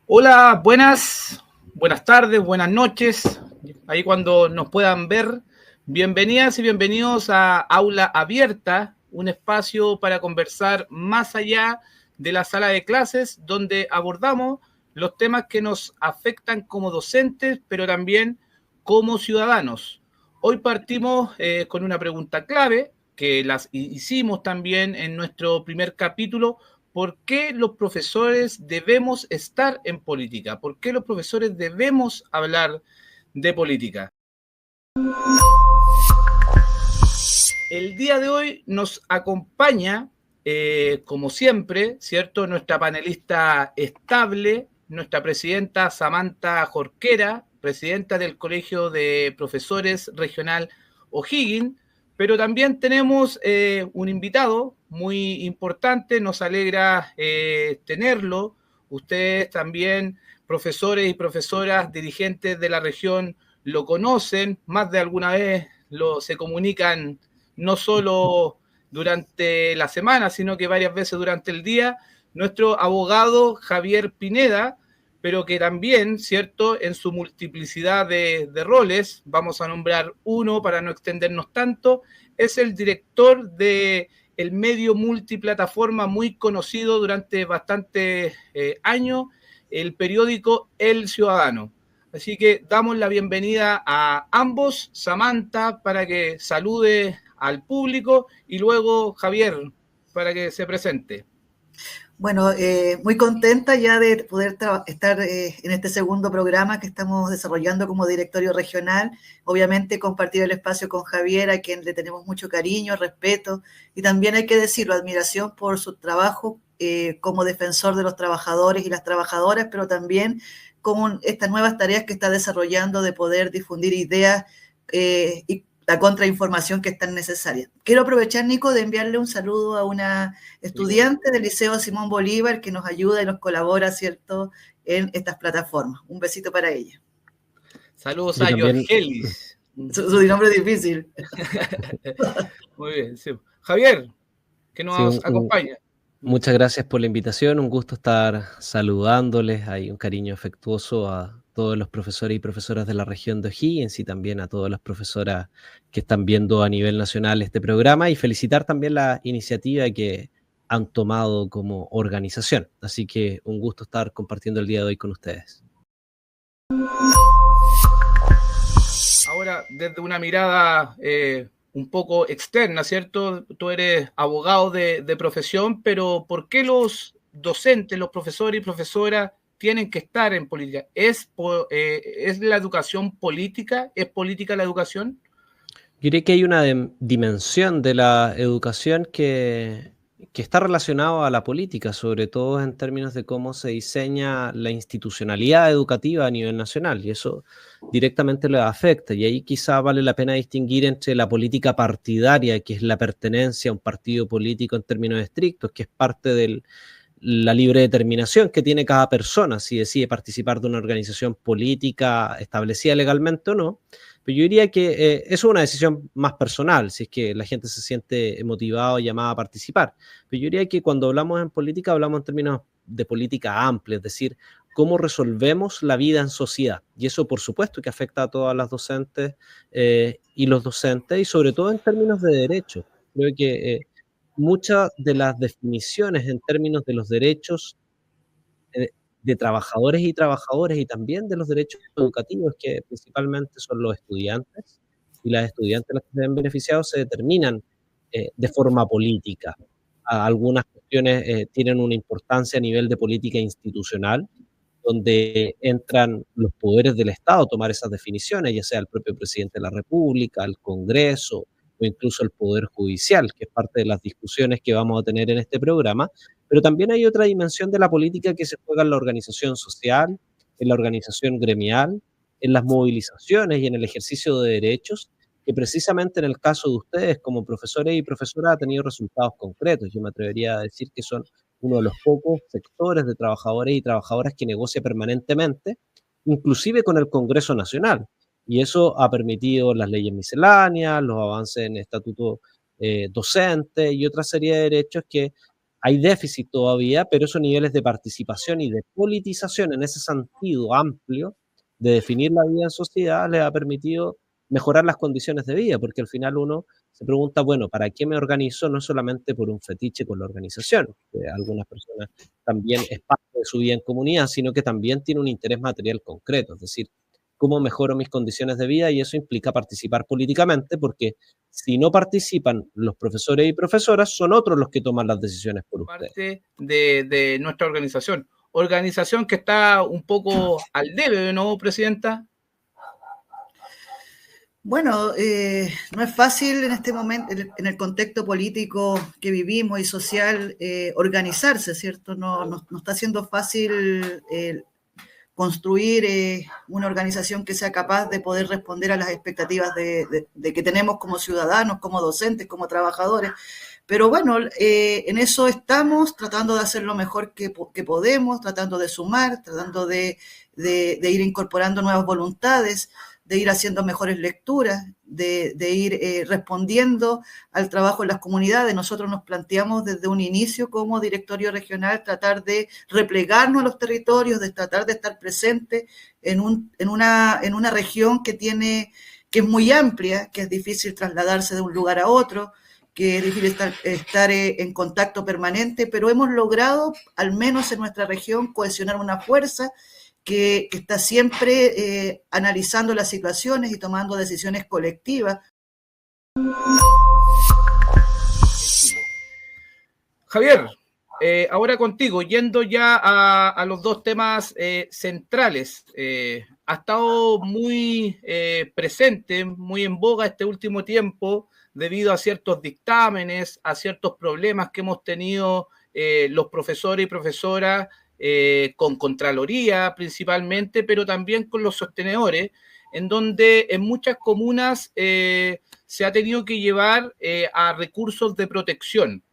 Hola, buenas tardes, buenas noches, ahí cuando nos puedan ver. Bienvenidas y bienvenidos a Aula Abierta, un espacio para conversar más allá de la sala de clases, donde abordamos los temas que nos afectan como docentes, pero también como ciudadanos. Hoy partimos con una pregunta clave, que las hicimos también en nuestro primer capítulo. ¿Por qué los profesores debemos estar en política? ¿Por qué los profesores debemos hablar de política? El día de hoy nos acompaña, como siempre, ¿cierto? Nuestra panelista estable, nuestra presidenta Samantha Jorquera, presidenta del Colegio de Profesores Regional O'Higgins, pero también tenemos un invitado muy importante, nos alegra tenerlo. Ustedes también, profesores y profesoras, dirigentes de la región, lo conocen, más de alguna vez se comunican no solo durante la semana, sino que varias veces durante el día, nuestro abogado Javier Pineda, pero que también, ¿cierto?, en su multiplicidad de roles, vamos a nombrar uno para no extendernos tanto, es el director de el medio multiplataforma muy conocido durante bastantes años, el periódico El Ciudadano. Así que damos la bienvenida a ambos, Samantha, para que salude al público y luego Javier, para que se presente. Bueno, muy contenta ya de poder estar en este segundo programa que estamos desarrollando como directorio regional. Obviamente compartir el espacio con Javier, a quien le tenemos mucho cariño, respeto y también hay que decirlo, admiración por su trabajo como defensor de los trabajadores y las trabajadoras, pero también como estas nuevas tareas que está desarrollando de poder difundir ideas y la contrainformación que es tan necesaria. Quiero aprovechar, Nico, de enviarle un saludo a una estudiante del Liceo Simón Bolívar que nos ayuda y nos colabora, ¿cierto?, en estas plataformas. Un besito para ella. Saludos a Jorgelis. Su nombre es difícil. Muy bien, sí. Javier, que nos acompaña. Muchas gracias por la invitación, un gusto estar saludándoles, hay un cariño afectuoso a todos los profesores y profesoras de la región de O'Higgins y también a todas las profesoras que están viendo a nivel nacional este programa y felicitar también la iniciativa que han tomado como organización. Así que un gusto estar compartiendo el día de hoy con ustedes. Ahora, desde una mirada un poco externa, ¿cierto? Tú eres abogado de profesión, pero ¿por qué los docentes, los profesores y profesoras tienen que estar en política? ¿Es la educación política? ¿Es política la educación? Yo diría que hay una dimensión de la educación que está relacionada a la política, sobre todo en términos de cómo se diseña la institucionalidad educativa a nivel nacional, y eso directamente le afecta. Y ahí quizá vale la pena distinguir entre la política partidaria, que es la pertenencia a un partido político en términos estrictos, que es parte de la libre determinación que tiene cada persona, si decide participar de una organización política establecida legalmente o no. Pero yo diría que eso es una decisión más personal, si es que la gente se siente motivada o llamada a participar. Pero yo diría que cuando hablamos en política, hablamos en términos de política amplia, es decir, cómo resolvemos la vida en sociedad. Y eso, por supuesto, que afecta a todas las docentes y los docentes, y sobre todo en términos de derechos. Creo que muchas de las definiciones en términos de los derechos de trabajadores y también de los derechos educativos, que principalmente son los estudiantes, y las estudiantes las que se ven beneficiados se determinan de forma política. Algunas cuestiones tienen una importancia a nivel de política institucional, donde entran los poderes del Estado a tomar esas definiciones, ya sea el propio presidente de la República, el Congreso o incluso el Poder Judicial, que es parte de las discusiones que vamos a tener en este programa. Pero también hay otra dimensión de la política que se juega en la organización social, en la organización gremial, en las movilizaciones y en el ejercicio de derechos, que precisamente en el caso de ustedes como profesores y profesoras ha tenido resultados concretos. Yo me atrevería a decir que son uno de los pocos sectores de trabajadores y trabajadoras que negocia permanentemente, inclusive con el Congreso Nacional. Y eso ha permitido las leyes misceláneas, los avances en estatuto docente y otra serie de derechos que hay déficit todavía, pero esos niveles de participación y de politización en ese sentido amplio de definir la vida en sociedad les ha permitido mejorar las condiciones de vida, porque al final uno se pregunta, bueno, ¿para qué me organizo? No solamente por un fetiche con la organización, que algunas personas también es parte de su vida en comunidad, sino que también tiene un interés material concreto, es decir, cómo mejoro mis condiciones de vida, y eso implica participar políticamente, porque si no participan los profesores y profesoras, son otros los que toman las decisiones por ustedes. Parte de nuestra organización. Organización que está un poco al debe, ¿no, presidenta? Bueno, no es fácil en este momento, en el contexto político que vivimos y social, organizarse, ¿cierto? No está siendo fácil construir una organización que sea capaz de poder responder a las expectativas de que tenemos como ciudadanos, como docentes, como trabajadores. Pero bueno, en eso estamos, tratando de hacer lo mejor que podemos, tratando de sumar, tratando de ir incorporando nuevas voluntades, de ir haciendo mejores lecturas, de ir respondiendo al trabajo en las comunidades. Nosotros nos planteamos desde un inicio como directorio regional tratar de replegarnos a los territorios, de tratar de estar presente en una región que es muy amplia, que es difícil trasladarse de un lugar a otro, que es difícil estar en contacto permanente, pero hemos logrado, al menos en nuestra región, cohesionar una fuerza que está siempre analizando las situaciones y tomando decisiones colectivas. Javier, ahora contigo, yendo ya a los dos temas centrales. Ha estado muy presente, muy en boga este último tiempo, debido a ciertos dictámenes, a ciertos problemas que hemos tenido los profesores y profesoras, con Contraloría principalmente, pero también con los sostenedores, en donde en muchas comunas se ha tenido que llevar a recursos de protección.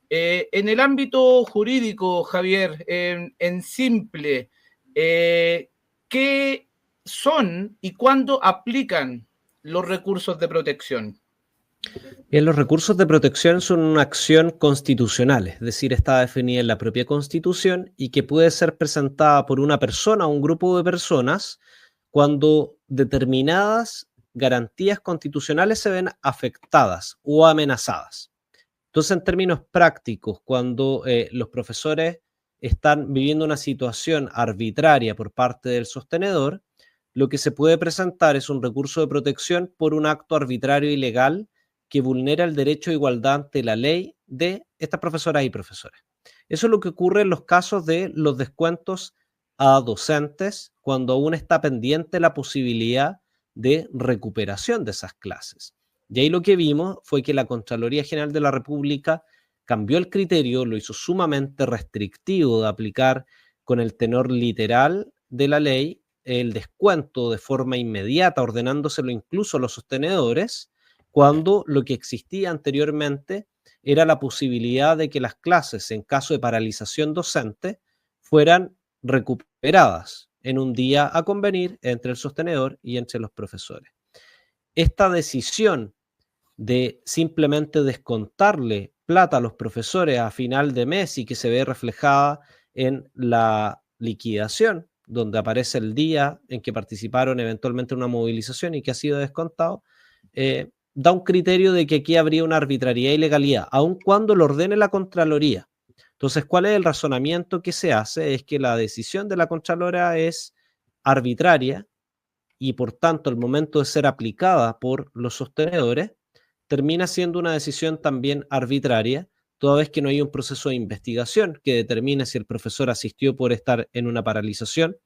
En el ámbito jurídico, Javier, en simple, ¿qué son y cuándo aplican los recursos de protección? Bien, los recursos de protección son una acción constitucional, es decir, está definida en la propia Constitución y que puede ser presentada por una persona o un grupo de personas cuando determinadas garantías constitucionales se ven afectadas o amenazadas. Entonces, en términos prácticos, cuando los profesores están viviendo una situación arbitraria por parte del sostenedor, lo que se puede presentar es un recurso de protección por un acto arbitrario e ilegal que vulnera el derecho a igualdad ante la ley de estas profesoras y profesores. Eso es lo que ocurre en los casos de los descuentos a docentes cuando aún está pendiente la posibilidad de recuperación de esas clases. Y ahí lo que vimos fue que la Contraloría General de la República cambió el criterio, lo hizo sumamente restrictivo de aplicar con el tenor literal de la ley el descuento de forma inmediata, ordenándoselo incluso a los sostenedores, cuando lo que existía anteriormente era la posibilidad de que las clases, en caso de paralización docente, fueran recuperadas en un día a convenir entre el sostenedor y entre los profesores. Esta decisión de simplemente descontarle plata a los profesores a final de mes y que se ve reflejada en la liquidación, donde aparece el día en que participaron eventualmente en una movilización y que ha sido descontado, da un criterio de que aquí habría una arbitrariedad y ilegalidad, aun cuando lo ordene la Contraloría. Entonces, ¿cuál es el razonamiento que se hace? Es que la decisión de la Contralora es arbitraria y, por tanto, el momento de ser aplicada por los sostenedores termina siendo una decisión también arbitraria, toda vez que no hay un proceso de investigación que determine si el profesor asistió por estar en una paralización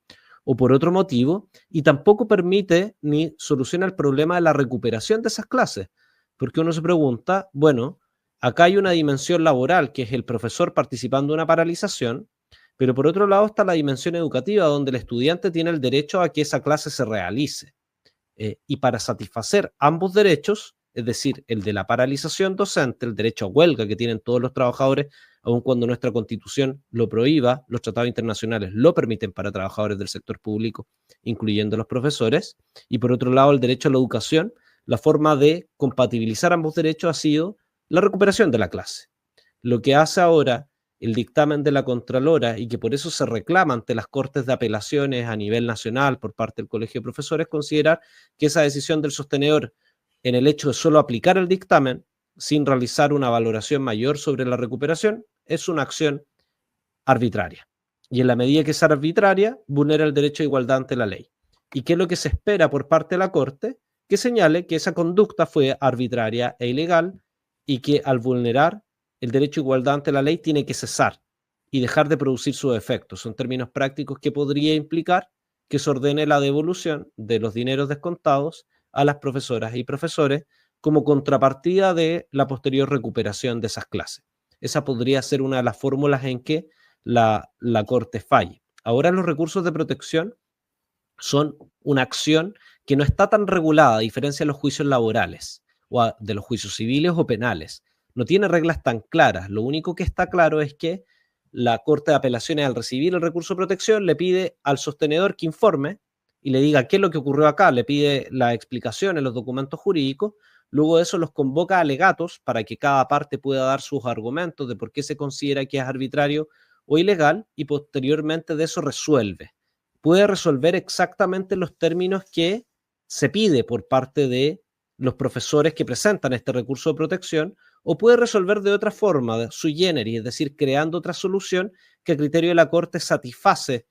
o por otro motivo, y tampoco permite ni soluciona el problema de la recuperación de esas clases, porque uno se pregunta, bueno, acá hay una dimensión laboral, que es el profesor participando en una paralización, pero por otro lado está la dimensión educativa, donde el estudiante tiene el derecho a que esa clase se realice. Y para satisfacer ambos derechos, es decir, el de la paralización docente, el derecho a huelga que tienen todos los trabajadores, aun cuando nuestra Constitución lo prohíba, los tratados internacionales lo permiten para trabajadores del sector público, incluyendo los profesores, y por otro lado el derecho a la educación, la forma de compatibilizar ambos derechos ha sido la recuperación de la clase. Lo que hace ahora el dictamen de la Contralora y que por eso se reclama ante las Cortes de Apelaciones a nivel nacional por parte del Colegio de Profesores, considerar que esa decisión del sostenedor en el hecho de solo aplicar el dictamen sin realizar una valoración mayor sobre la recuperación es una acción arbitraria. Y en la medida que es arbitraria, vulnera el derecho a igualdad ante la ley. ¿Y qué es lo que se espera por parte de la Corte? Que señale que esa conducta fue arbitraria e ilegal y que al vulnerar el derecho a igualdad ante la ley tiene que cesar y dejar de producir sus efectos. Son términos prácticos que podría implicar que se ordene la devolución de los dineros descontados a las profesoras y profesores como contrapartida de la posterior recuperación de esas clases. Esa podría ser una de las fórmulas en que la Corte falle. Ahora los recursos de protección son una acción que no está tan regulada, a diferencia de los juicios laborales o de los juicios civiles o penales. No tiene reglas tan claras. Lo único que está claro es que la Corte de Apelaciones, al recibir el recurso de protección, le pide al sostenedor que informe y le diga qué es lo que ocurrió acá, le pide la explicación en los documentos jurídicos. Luego de eso los convoca a alegatos para que cada parte pueda dar sus argumentos de por qué se considera que es arbitrario o ilegal y posteriormente de eso resuelve. Puede resolver exactamente los términos que se pide por parte de los profesores que presentan este recurso de protección, o puede resolver de otra forma, sui generis, es decir, creando otra solución que a criterio de la Corte satisface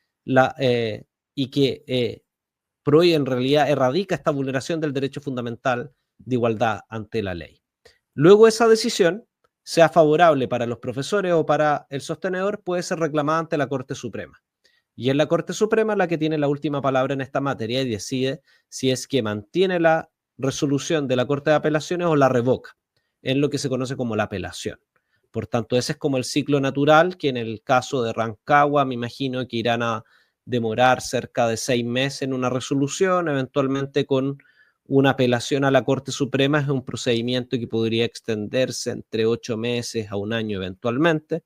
y que prohíbe, en realidad erradica esta vulneración del derecho fundamental de igualdad ante la ley. Luego esa decisión, sea favorable para los profesores o para el sostenedor, puede ser reclamada ante la Corte Suprema. Y es la Corte Suprema la que tiene la última palabra en esta materia y decide si es que mantiene la resolución de la Corte de Apelaciones o la revoca, en lo que se conoce como la apelación. Por tanto, ese es como el ciclo natural, que en el caso de Rancagua me imagino que irán a demorar cerca de 6 meses en una resolución, eventualmente con una apelación a la Corte Suprema. Es un procedimiento que podría extenderse entre 8 meses a 1 año eventualmente.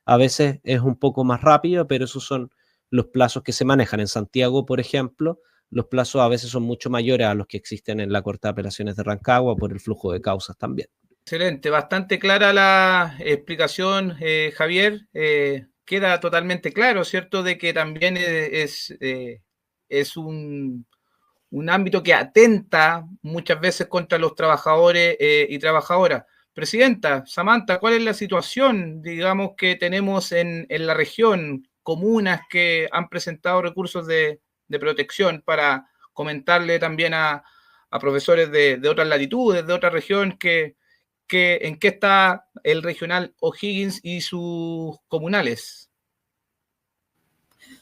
A veces es un poco más rápido, pero esos son los plazos que se manejan. En Santiago, por ejemplo, los plazos a veces son mucho mayores a los que existen en la Corte de Apelaciones de Rancagua por el flujo de causas también. Excelente, bastante clara la explicación, Javier. Queda totalmente claro, ¿cierto?, de que también es un ámbito que atenta muchas veces contra los trabajadores y trabajadoras. Presidenta, Samantha, ¿cuál es la situación, digamos, que tenemos en la región? Comunas que han presentado recursos de protección, para comentarle también a profesores de otras latitudes, de otra región, en qué está el regional O'Higgins y sus comunales.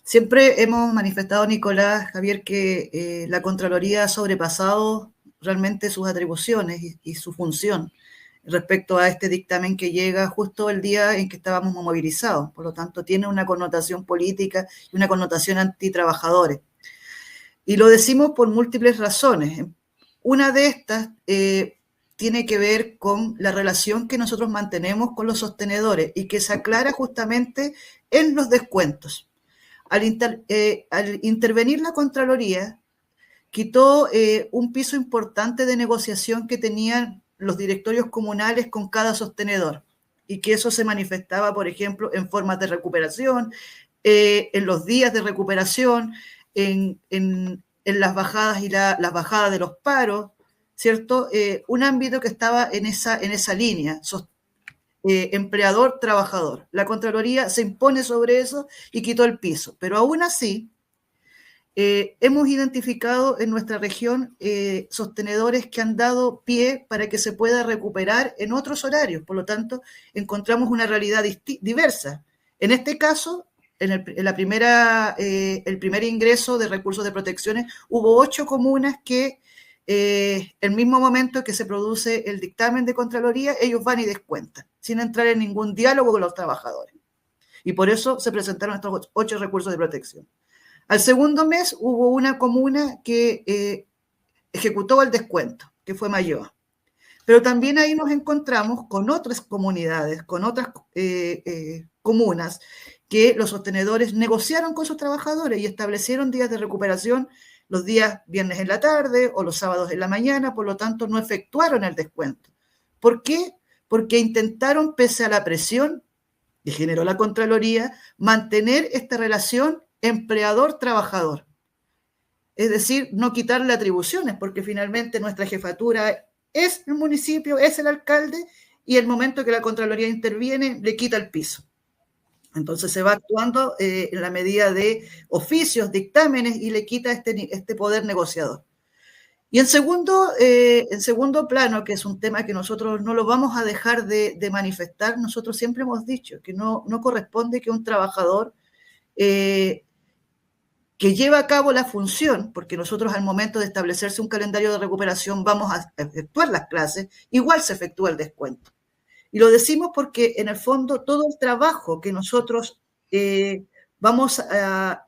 Siempre hemos manifestado, Nicolás, Javier, que la Contraloría ha sobrepasado realmente sus atribuciones y su función respecto a este dictamen que llega justo el día en que estábamos movilizados. Por lo tanto, tiene una connotación política y una connotación antitrabajadores. Y lo decimos por múltiples razones. Una de estas tiene que ver con la relación que nosotros mantenemos con los sostenedores y que se aclara justamente en los descuentos. Al intervenir la Contraloría, quitó un piso importante de negociación que tenían los directorios comunales con cada sostenedor, y que eso se manifestaba, por ejemplo, en formas de recuperación, en los días de recuperación, en las bajadas y las bajadas de los paros, ¿cierto? Un ámbito que estaba en esa línea, empleador-trabajador. La Contraloría se impone sobre eso y quitó el piso, pero aún así hemos identificado en nuestra región sostenedores que han dado pie para que se pueda recuperar en otros horarios. Por lo tanto, encontramos una realidad diversa. En este caso, el primer ingreso de recursos de protecciones, hubo 8 comunas que el mismo momento que se produce el dictamen de Contraloría, ellos van y descuentan, sin entrar en ningún diálogo con los trabajadores. Y por eso se presentaron estos 8 recursos de protección. Al segundo mes hubo una comuna que ejecutó el descuento, que fue Mayoa. Pero también ahí nos encontramos con otras comunidades, con otras comunas, que los sostenedores negociaron con sus trabajadores y establecieron días de recuperación los días viernes en la tarde o los sábados en la mañana, por lo tanto no efectuaron el descuento. ¿Por qué? Porque intentaron, pese a la presión, que generó la Contraloría, mantener esta relación empleador-trabajador. Es decir, no quitarle atribuciones, porque finalmente nuestra jefatura es el municipio, es el alcalde, y el momento que la Contraloría interviene, le quita el piso. Entonces se va actuando en la medida de oficios, dictámenes, y le quita este poder negociador. Y en segundo plano, que es un tema que nosotros no lo vamos a dejar de manifestar, nosotros siempre hemos dicho que no corresponde que un trabajador que lleva a cabo la función, porque nosotros al momento de establecerse un calendario de recuperación vamos a efectuar las clases, igual se efectúa el descuento. Y lo decimos porque en el fondo todo el trabajo que nosotros vamos a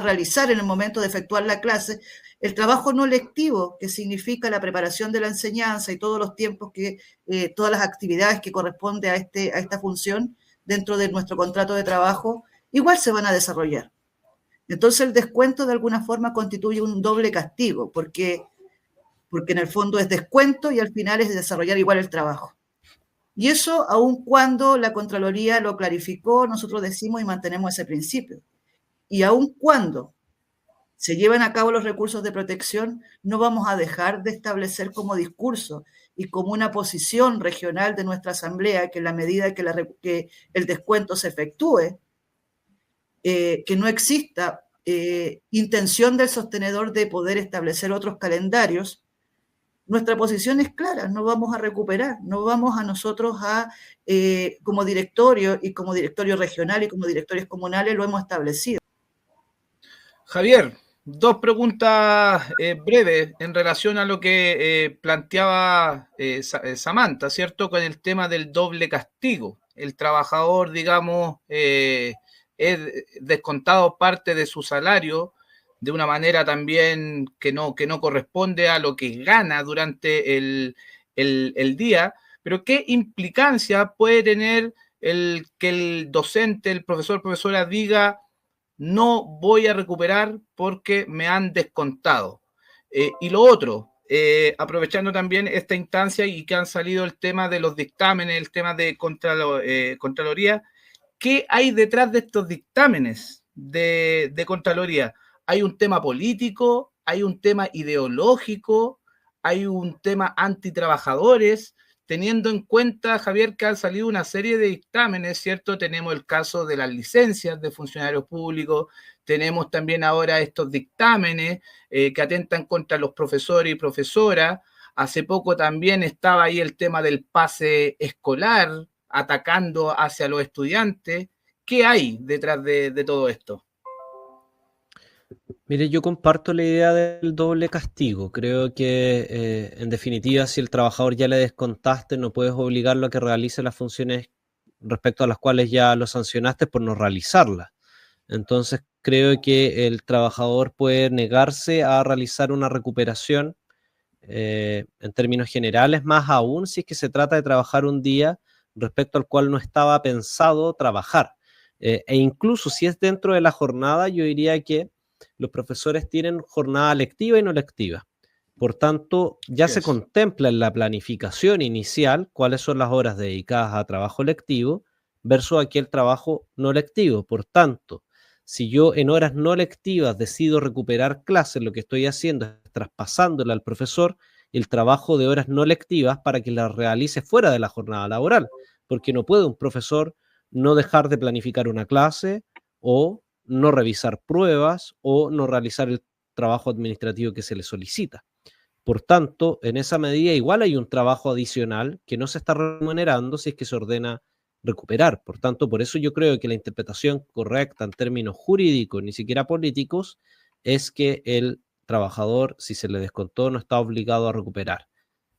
realizar en el momento de efectuar la clase, el trabajo no lectivo, que significa la preparación de la enseñanza y todos los tiempos todas las actividades que corresponden a esta función dentro de nuestro contrato de trabajo, igual se van a desarrollar. Entonces el descuento de alguna forma constituye un doble castigo, porque en el fondo es descuento y al final es desarrollar igual el trabajo. Y eso, aun cuando la Contraloría lo clarificó, nosotros decimos y mantenemos ese principio. Y aun cuando se llevan a cabo los recursos de protección, no vamos a dejar de establecer como discurso y como una posición regional de nuestra asamblea que en la medida que el descuento se efectúe, que no exista intención del sostenedor de poder establecer otros calendarios. Nuestra posición es clara, no vamos a recuperar, no vamos a nosotros como directorio y como directorio regional y como directorios comunales lo hemos establecido. Javier, dos preguntas breves en relación a lo que planteaba Samantha, ¿cierto? Con el tema del doble castigo. El trabajador, digamos, es descontado parte de su salario de una manera también que no corresponde a lo que gana durante el día, pero ¿qué implicancia puede tener que el docente, el profesor, profesora diga no voy a recuperar porque me han descontado? Y lo otro, aprovechando también esta instancia y que han salido el tema de los dictámenes, el tema de Contraloría, ¿qué hay detrás de estos dictámenes de Contraloría? ¿Hay un tema político? ¿Hay un tema ideológico? ¿Hay un tema antitrabajadores? Teniendo en cuenta, Javier, que han salido una serie de dictámenes, ¿cierto? Tenemos el caso de las licencias de funcionarios públicos, tenemos también ahora estos dictámenes que atentan contra los profesores y profesoras. Hace poco también estaba ahí el tema del pase escolar, atacando hacia los estudiantes. ¿Qué hay detrás de todo esto? Mire, yo comparto la idea del doble castigo. Creo que, en definitiva, si el trabajador ya le descontaste, no puedes obligarlo a que realice las funciones respecto a las cuales ya lo sancionaste por no realizarlas. Entonces, creo que el trabajador puede negarse a realizar una recuperación en términos generales, más aún si es que se trata de trabajar un día respecto al cual no estaba pensado trabajar. E incluso si es dentro de la jornada, yo diría que los profesores tienen jornada lectiva y no lectiva. Por tanto, ya se contempla en la planificación inicial cuáles son las horas dedicadas a trabajo lectivo versus aquel trabajo no lectivo. Por tanto, si yo en horas no lectivas decido recuperar clases, lo que estoy haciendo es traspasándole al profesor el trabajo de horas no lectivas para que las realice fuera de la jornada laboral, porque no puede un profesor no dejar de planificar una clase o no revisar pruebas o no realizar el trabajo administrativo que se le solicita. Por tanto, en esa medida igual hay un trabajo adicional que no se está remunerando si es que se ordena recuperar. Por tanto, por eso yo creo que la interpretación correcta en términos jurídicos, ni siquiera políticos, es que el trabajador, si se le descontó, no está obligado a recuperar.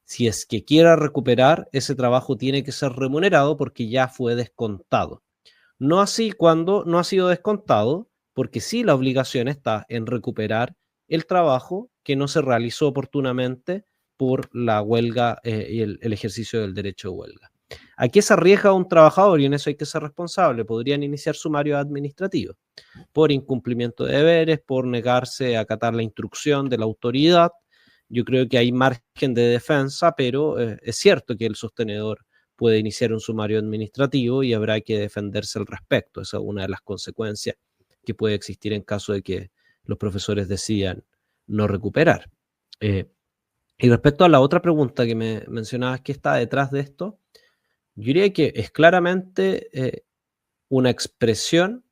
Si es que quiera recuperar, ese trabajo tiene que ser remunerado porque ya fue descontado. No así cuando no ha sido descontado, porque sí la obligación está en recuperar el trabajo que no se realizó oportunamente por la huelga y el ejercicio del derecho de huelga. ¿A qué se arriesga un trabajador? Y en eso hay que ser responsable. Podrían iniciar sumario administrativo por incumplimiento de deberes, por negarse a acatar la instrucción de la autoridad. Yo creo que hay margen de defensa, pero es cierto que el sostenedor puede iniciar un sumario administrativo y habrá que defenderse al respecto. Esa es una de las consecuencias que puede existir en caso de que los profesores decidan no recuperar. Y respecto a la otra pregunta que me mencionabas, ¿qué está detrás de esto? Yo diría que es claramente una expresión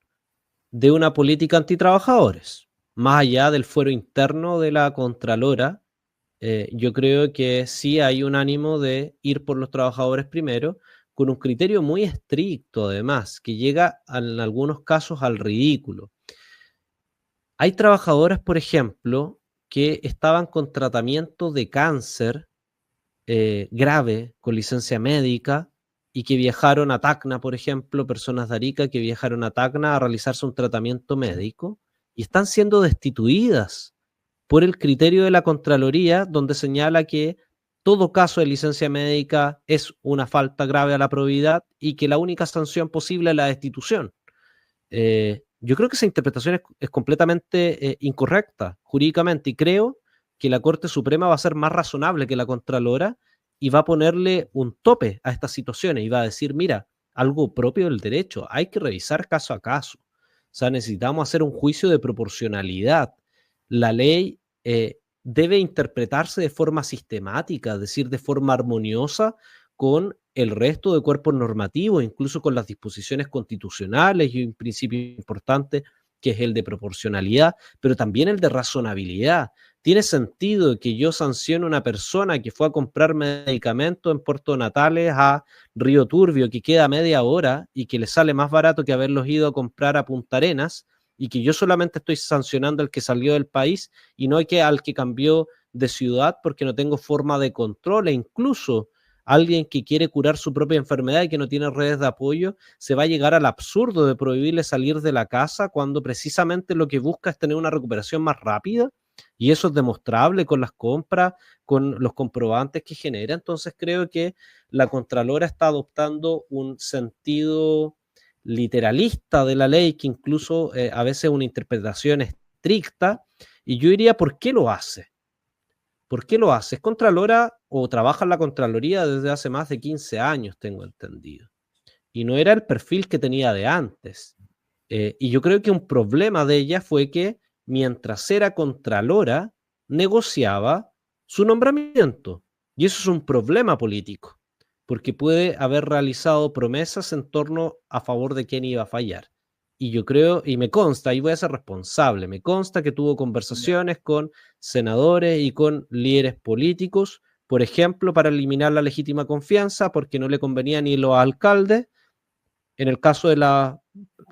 de una política antitrabajadores. Más allá del fuero interno de la Contralora, yo creo que sí hay un ánimo de ir por los trabajadores primero, con un criterio muy estricto además, que llega en algunos casos al ridículo. Hay trabajadores, por ejemplo, que estaban con tratamiento de cáncer grave, con licencia médica, y que viajaron a Tacna, por ejemplo, personas de Arica que viajaron a Tacna a realizarse un tratamiento médico y están siendo destituidas por el criterio de la Contraloría, donde señala que todo caso de licencia médica es una falta grave a la probidad y que la única sanción posible es la destitución. Yo creo que esa interpretación es completamente incorrecta jurídicamente, y creo que la Corte Suprema va a ser más razonable que la Contralora y va a ponerle un tope a estas situaciones y va a decir, mira, algo propio del derecho, hay que revisar caso a caso. O sea, necesitamos hacer un juicio de proporcionalidad. La ley debe interpretarse de forma sistemática, es decir, de forma armoniosa con el resto de cuerpos normativos, incluso con las disposiciones constitucionales y un principio importante que es el de proporcionalidad, pero también el de razonabilidad. ¿Tiene sentido que yo sancione a una persona que fue a comprar medicamentos en Puerto Natales a Río Turbio, que queda media hora y que le sale más barato que haberlos ido a comprar a Punta Arenas, y que yo solamente estoy sancionando al que salió del país y no al que cambió de ciudad porque no tengo forma de control? E incluso alguien que quiere curar su propia enfermedad y que no tiene redes de apoyo, se va a llegar al absurdo de prohibirle salir de la casa cuando precisamente lo que busca es tener una recuperación más rápida, y eso es demostrable con las compras, con los comprobantes que genera. Entonces creo que la Contralora está adoptando un sentido literalista de la ley, que incluso a veces una interpretación estricta, y yo diría, ¿por qué lo hace? ¿Por qué lo hace? Es Contralora o trabaja en la Contraloría desde hace más de 15 años, tengo entendido. Y no era el perfil que tenía de antes. Y yo creo que un problema de ella fue que mientras era Contralora, negociaba su nombramiento. Y eso es un problema político, porque puede haber realizado promesas en torno a favor de quién iba a fallar. Y yo creo, y me consta, y voy a ser responsable, me consta que tuvo conversaciones con senadores y con líderes políticos, por ejemplo, para eliminar la legítima confianza, porque no le convenía ni los alcaldes, en el caso de las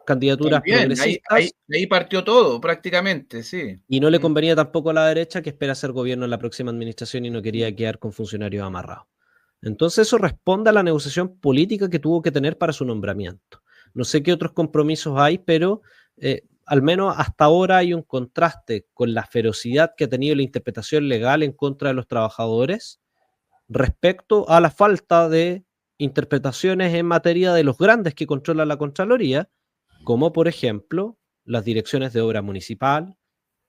candidaturas También, progresistas, ahí partió todo, prácticamente, sí. y no le convenía tampoco a la derecha, que espera ser gobierno en la próxima administración y no quería quedar con funcionarios amarrados. Entonces eso responde a la negociación política que tuvo que tener para su nombramiento. No sé qué otros compromisos hay, pero al menos hasta ahora hay un contraste con la ferocidad que ha tenido la interpretación legal en contra de los trabajadores respecto a la falta de interpretaciones en materia de los grandes que controla la Contraloría, como por ejemplo las direcciones de obra municipal,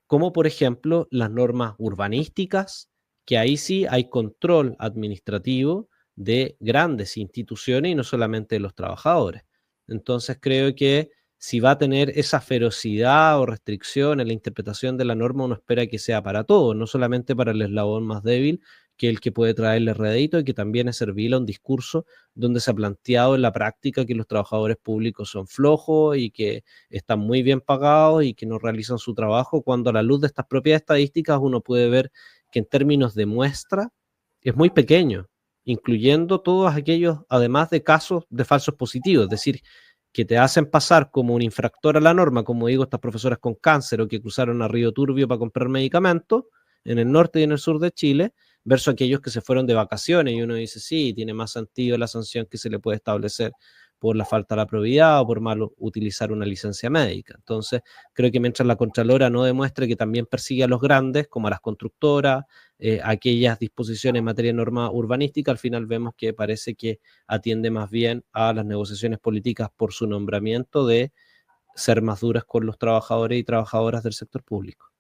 como por ejemplo las normas urbanísticas, que ahí sí hay control administrativo de grandes instituciones y no solamente de los trabajadores. Entonces creo que si va a tener esa ferocidad o restricción en la interpretación de la norma, uno espera que sea para todos, no solamente para el eslabón más débil, que el que puede traerle rédito, y que también es servil a un discurso donde se ha planteado en la práctica que los trabajadores públicos son flojos y que están muy bien pagados y que no realizan su trabajo, cuando a la luz de estas propias estadísticas uno puede ver que en términos de muestra es muy pequeño, incluyendo todos aquellos, además de casos de falsos positivos, es decir, que te hacen pasar como un infractor a la norma, como digo, estas profesoras con cáncer o que cruzaron a Río Turbio para comprar medicamentos en el norte y en el sur de Chile, versus aquellos que se fueron de vacaciones, y uno dice, sí, tiene más sentido la sanción que se le puede establecer por la falta de la probidad o por mal utilizar una licencia médica. Entonces, creo que mientras la Contralora no demuestre que también persigue a los grandes, como a las constructoras, aquellas disposiciones en materia de norma urbanística, al final vemos que parece que atiende más bien a las negociaciones políticas por su nombramiento, de ser más duras con los trabajadores y trabajadoras del sector público.